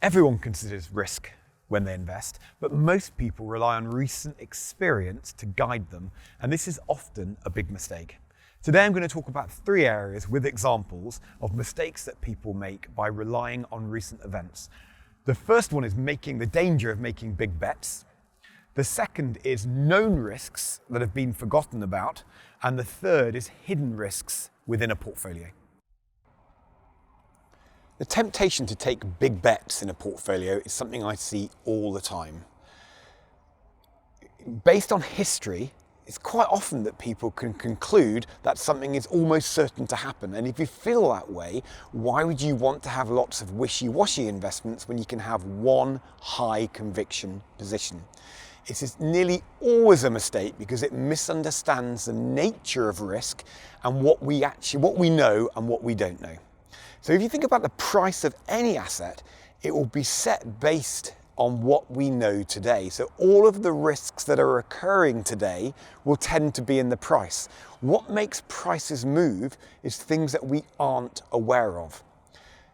Everyone considers risk when they invest, but most people rely on recent experience to guide them, and this is often a big mistake. Today I'm going to talk about 3 areas with examples of mistakes that people make by relying on recent events. The first one is the danger of making big bets. The second is known risks that have been forgotten about, and the third is hidden risks within a portfolio. The temptation to take big bets in a portfolio is something I see all the time. Based on history, it's quite often that people can conclude that something is almost certain to happen. And if you feel that way, why would you want to have lots of wishy-washy investments when you can have one high conviction position? It is nearly always a mistake because it misunderstands the nature of risk and what we know and what we don't know. So if you think about the price of any asset, it will be set based on what we know today. So all of the risks that are occurring today will tend to be in the price. What makes prices move is things that we aren't aware of.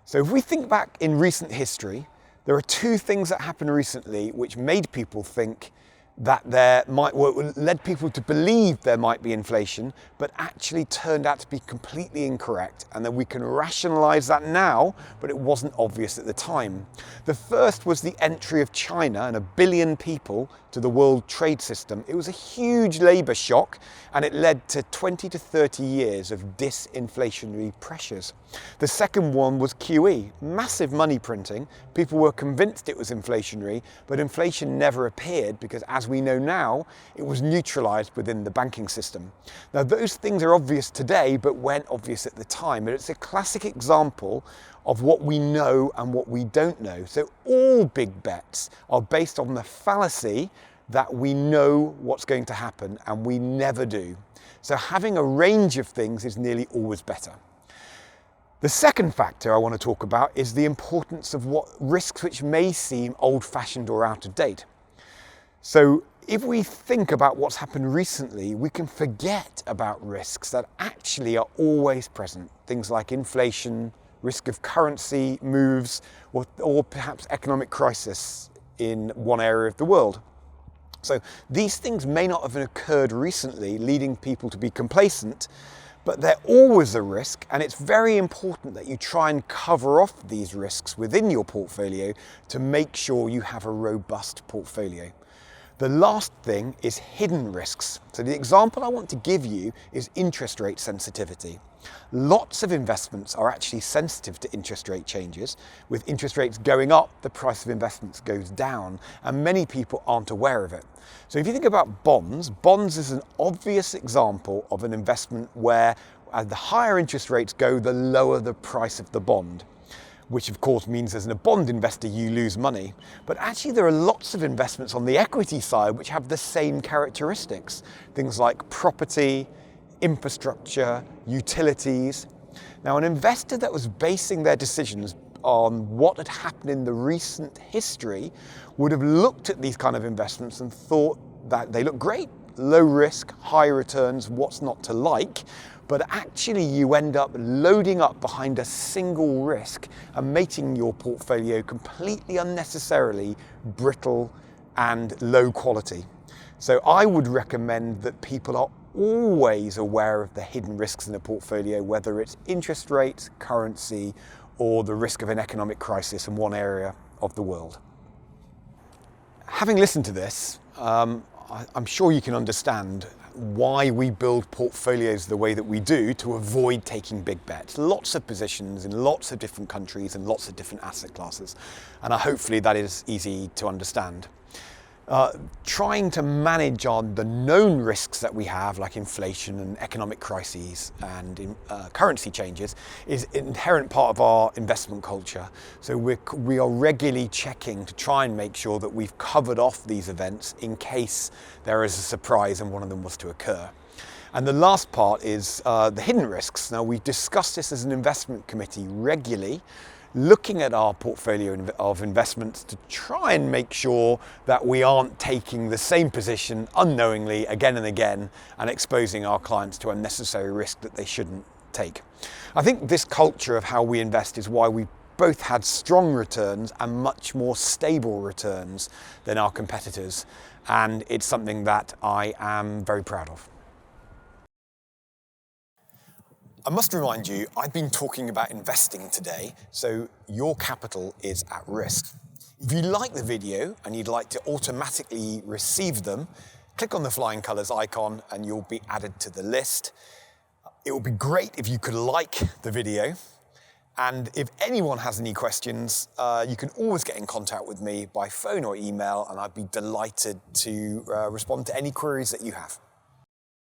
So if we think back in recent history, there are 2 things that happened recently which made people think that led people to believe there might be inflation, but actually turned out to be completely incorrect, and that we can rationalize that now, but it wasn't obvious at the time. The first was the entry of China and 1 billion people to the world trade system. It was a huge labor shock, and it led to 20 to 30 years of disinflationary pressures. The second one was QE, massive money printing. People were convinced it was inflationary, but inflation never appeared because, as we know now, it was neutralized within the banking system. Now, those things are obvious today, but weren't obvious at the time. And it's a classic example of what we know and what we don't know. So all big bets are based on the fallacy that we know what's going to happen, and we never do. So having a range of things is nearly always better. The second factor I want to talk about is the importance of what risks which may seem old-fashioned or out of date. So if we think about what's happened recently, we can forget about risks that actually are always present. Things like inflation, risk of currency moves, or perhaps economic crisis in one area of the world. So these things may not have occurred recently, leading people to be complacent, but they're always a risk, and it's very important that you try and cover off these risks within your portfolio to make sure you have a robust portfolio. The last thing is hidden risks. So the example I want to give you is interest rate sensitivity. Lots of investments are actually sensitive to interest rate changes. With interest rates going up, the price of investments goes down, and many people aren't aware of it. So if you think about bonds is an obvious example of an investment where as the higher interest rates go, the lower the price of the bond, which of course means as a bond investor you lose money. But actually there are lots of investments on the equity side which have the same characteristics. Things like property, infrastructure, utilities. Now, an investor that was basing their decisions on what had happened in the recent history would have looked at these kind of investments and thought that they look great, low risk, high returns, what's not to like. But actually you end up loading up behind a single risk and making your portfolio completely unnecessarily brittle and low quality. So I would recommend that people are always aware of the hidden risks in a portfolio, whether it's interest rates, currency, or the risk of an economic crisis in one area of the world. Having listened to this, I'm sure you can understand why we build portfolios the way that we do to avoid taking big bets. Lots of positions in lots of different countries and lots of different asset classes. And hopefully that is easy to understand. Trying to manage on the known risks that we have, like inflation and economic crises and currency changes, is an inherent part of our investment culture. So we are regularly checking to try and make sure that we've covered off these events in case there is a surprise and one of them was to occur. And the last part is the hidden risks. Now, we discuss this as an investment committee regularly, looking at our portfolio of investments to try and make sure that we aren't taking the same position unknowingly again and again and exposing our clients to unnecessary risk that they shouldn't take. I think this culture of how we invest is why we both had strong returns and much more stable returns than our competitors. And it's something that I am very proud of. I must remind you, I've been talking about investing today, so your capital is at risk. If you like the video and you'd like to automatically receive them, click on the flying colours icon and you'll be added to the list. It would be great if you could like the video. And if anyone has any questions, you can always get in contact with me by phone or email, and I'd be delighted to respond to any queries that you have.